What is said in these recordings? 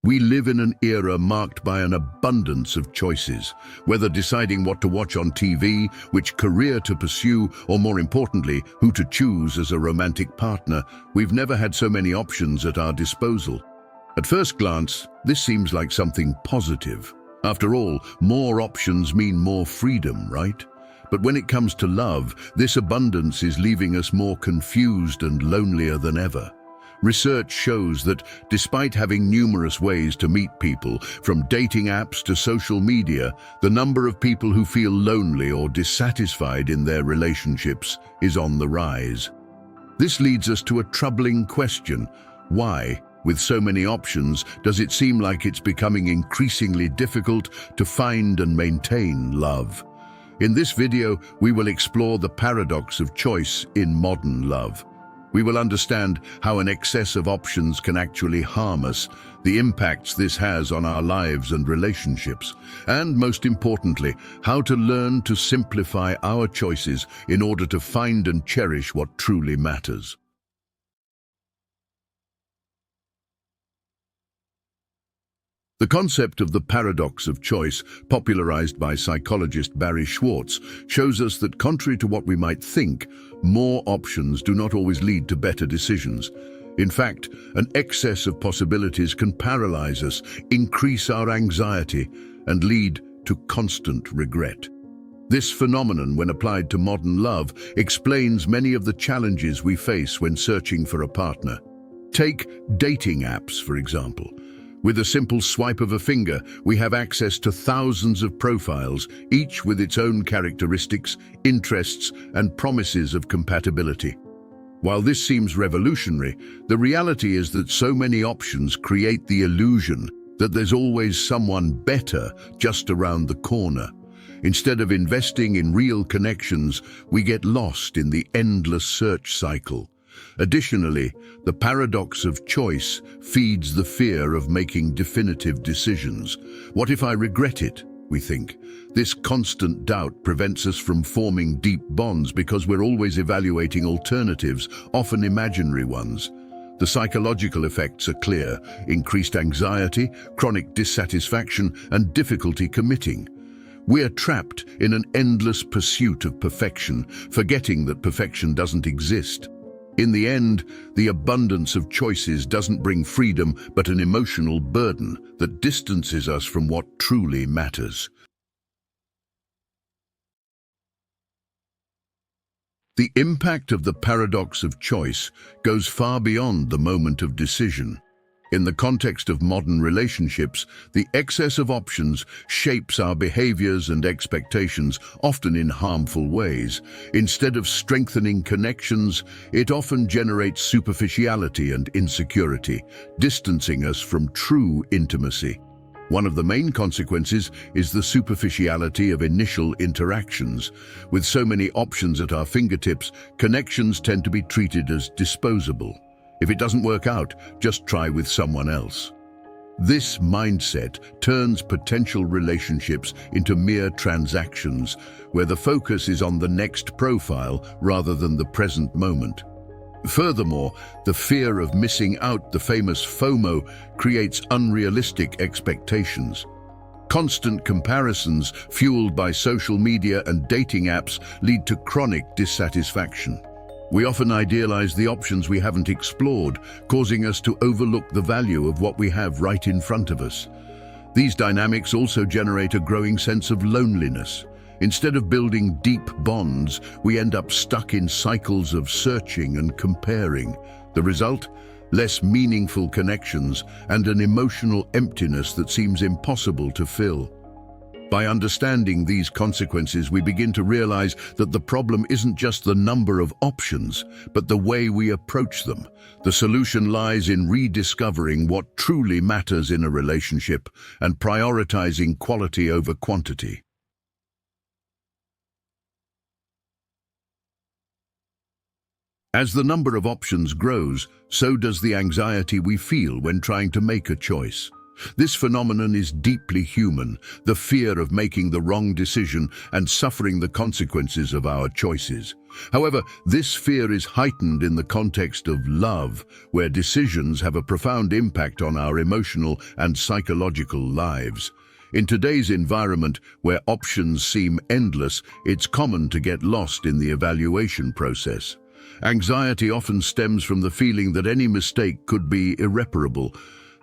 We live in an era marked by an abundance of choices, whether deciding what to watch on TV, which career to pursue, or more importantly, who to choose as a romantic partner. We've never had so many options at our disposal. At first glance, this seems like something positive. After all, more options mean more freedom, right? But when it comes to love, this abundance is leaving us more confused and lonelier than ever. Research shows that despite having numerous ways to meet people, from dating apps to social media, the number of people who feel lonely or dissatisfied in their relationships is on the rise. This leads us to a troubling question. Why, with so many options, does it seem like it's becoming increasingly difficult to find and maintain love? In this video, we will explore the paradox of choice in modern love. We will understand how an excess of options can actually harm us, the impacts this has on our lives and relationships, and most importantly, how to learn to simplify our choices in order to find and cherish what truly matters. The concept of the paradox of choice, popularized by psychologist Barry Schwartz, shows us that contrary to what we might think, more options do not always lead to better decisions. In fact, an excess of possibilities can paralyze us, increase our anxiety, and lead to constant regret. This phenomenon, when applied to modern love, explains many of the challenges we face when searching for a partner. Take dating apps, for example. With a simple swipe of a finger, we have access to thousands of profiles, each with its own characteristics, interests, and promises of compatibility. While this seems revolutionary, the reality is that so many options create the illusion that there's always someone better just around the corner. Instead of investing in real connections, we get lost in the endless search cycle. Additionally, the paradox of choice feeds the fear of making definitive decisions. What if I regret it? We think. This constant doubt prevents us from forming deep bonds because we're always evaluating alternatives, often imaginary ones. The psychological effects are clear: increased anxiety, chronic dissatisfaction, and difficulty committing. We're trapped in an endless pursuit of perfection, forgetting that perfection doesn't exist. In the end, the abundance of choices doesn't bring freedom, but an emotional burden that distances us from what truly matters. The impact of the paradox of choice goes far beyond the moment of decision. In the context of modern relationships, the excess of options shapes our behaviors and expectations, often in harmful ways. Instead of strengthening connections, it often generates superficiality and insecurity, distancing us from true intimacy. One of the main consequences is the superficiality of initial interactions. With so many options at our fingertips, connections tend to be treated as disposable. If it doesn't work out, just try with someone else. This mindset turns potential relationships into mere transactions, where the focus is on the next profile rather than the present moment. Furthermore, the fear of missing out, the famous FOMO, creates unrealistic expectations. Constant comparisons, fueled by social media and dating apps, lead to chronic dissatisfaction. We often idealize the options we haven't explored, causing us to overlook the value of what we have right in front of us. These dynamics also generate a growing sense of loneliness. Instead of building deep bonds, we end up stuck in cycles of searching and comparing. The result? Less meaningful connections and an emotional emptiness that seems impossible to fill. By understanding these consequences, we begin to realize that the problem isn't just the number of options, but the way we approach them. The solution lies in rediscovering what truly matters in a relationship and prioritizing quality over quantity. As the number of options grows, so does the anxiety we feel when trying to make a choice. This phenomenon is deeply human, the fear of making the wrong decision and suffering the consequences of our choices. However, this fear is heightened in the context of love, where decisions have a profound impact on our emotional and psychological lives. In today's environment, where options seem endless, it's common to get lost in the evaluation process. Anxiety often stems from the feeling that any mistake could be irreparable.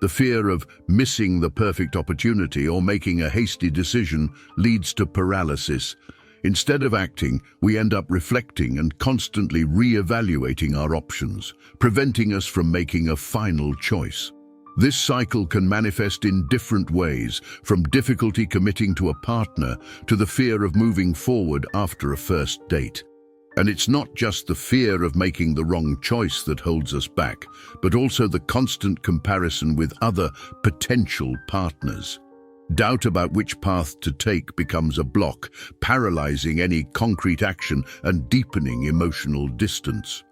The fear of missing the perfect opportunity or making a hasty decision leads to paralysis. Instead of acting, we end up reflecting and constantly re-evaluating our options, preventing us from making a final choice. This cycle can manifest in different ways, from difficulty committing to a partner to the fear of moving forward after a first date. And it's not just the fear of making the wrong choice that holds us back, but also the constant comparison with other potential partners. Doubt about which path to take becomes a block, paralyzing any concrete action and deepening emotional distance.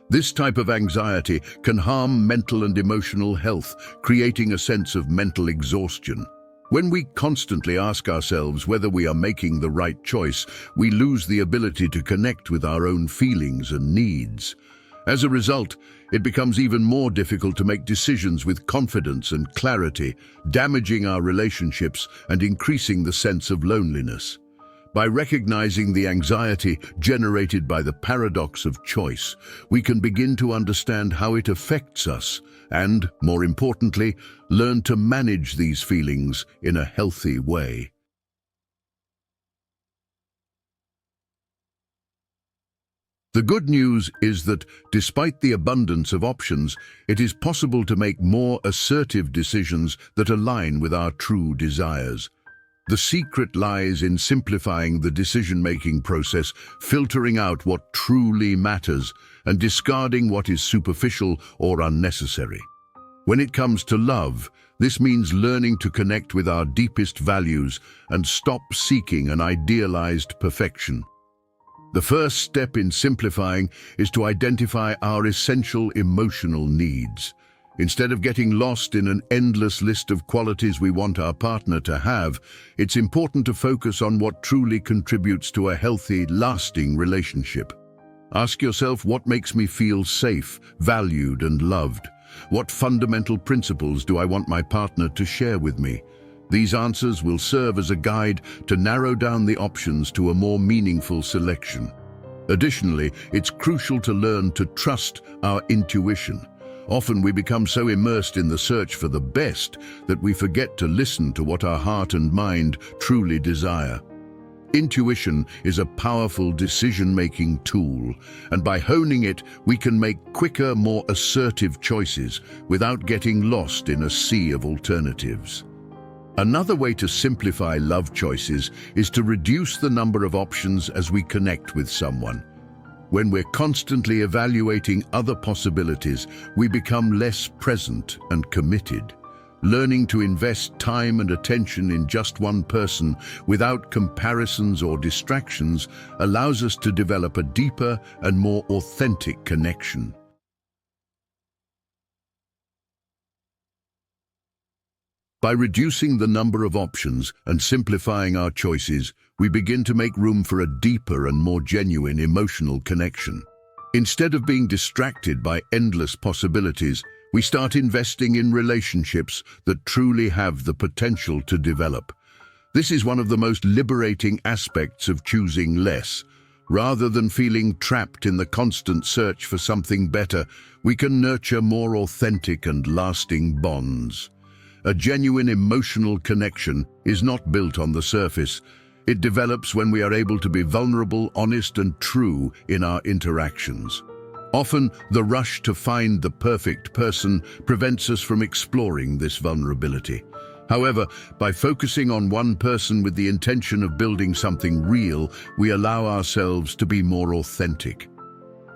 This type of anxiety can harm mental and emotional health, creating a sense of mental exhaustion. When we constantly ask ourselves whether we are making the right choice, we lose the ability to connect with our own feelings and needs. As a result, it becomes even more difficult to make decisions with confidence and clarity, damaging our relationships and increasing the sense of loneliness. By recognizing the anxiety generated by the paradox of choice, we can begin to understand how it affects us and, more importantly, learn to manage these feelings in a healthy way. The good news is that, despite the abundance of options, it is possible to make more assertive decisions that align with our true desires. The secret lies in simplifying the decision-making process, filtering out what truly matters, and discarding what is superficial or unnecessary. When it comes to love, this means learning to connect with our deepest values and stop seeking an idealized perfection. The first step in simplifying is to identify our essential emotional needs. Instead of getting lost in an endless list of qualities we want our partner to have, it's important to focus on what truly contributes to a healthy, lasting relationship. Ask yourself, what makes me feel safe, valued, and loved? What fundamental principles do I want my partner to share with me? These answers will serve as a guide to narrow down the options to a more meaningful selection. Additionally, it's crucial to learn to trust our intuition. Often we become so immersed in the search for the best that we forget to listen to what our heart and mind truly desire. Intuition is a powerful decision-making tool, and by honing it, we can make quicker, more assertive choices without getting lost in a sea of alternatives. Another way to simplify love choices is to reduce the number of options as we connect with someone. When we're constantly evaluating other possibilities, we become less present and committed. Learning to invest time and attention in just one person without comparisons or distractions allows us to develop a deeper and more authentic connection. By reducing the number of options and simplifying our choices, we begin to make room for a deeper and more genuine emotional connection. Instead of being distracted by endless possibilities, we start investing in relationships that truly have the potential to develop. This is one of the most liberating aspects of choosing less. Rather than feeling trapped in the constant search for something better, we can nurture more authentic and lasting bonds. A genuine emotional connection is not built on the surface. It develops when we are able to be vulnerable, honest, and true in our interactions. Often, the rush to find the perfect person prevents us from exploring this vulnerability. However, by focusing on one person with the intention of building something real, we allow ourselves to be more authentic.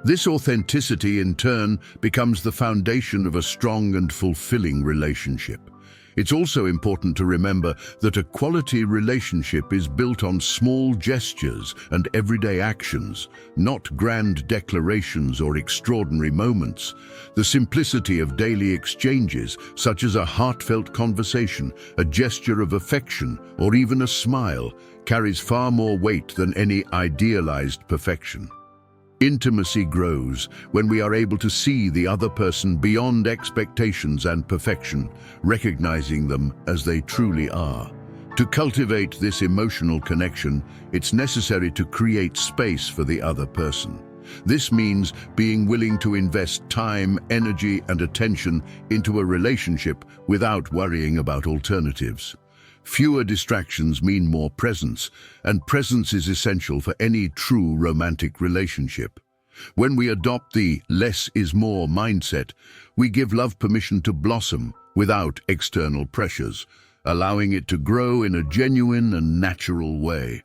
This authenticity, in turn, becomes the foundation of a strong and fulfilling relationship. It's also important to remember that a quality relationship is built on small gestures and everyday actions, not grand declarations or extraordinary moments. The simplicity of daily exchanges, such as a heartfelt conversation, a gesture of affection, or even a smile, carries far more weight than any idealized perfection. Intimacy grows when we are able to see the other person beyond expectations and perfection, recognizing them as they truly are. To cultivate this emotional connection, it's necessary to create space for the other person. This means being willing to invest time, energy, and attention into a relationship without worrying about alternatives. Fewer distractions mean more presence, and presence is essential for any true romantic relationship. When we adopt the less is more mindset, we give love permission to blossom without external pressures, allowing it to grow in a genuine and natural way.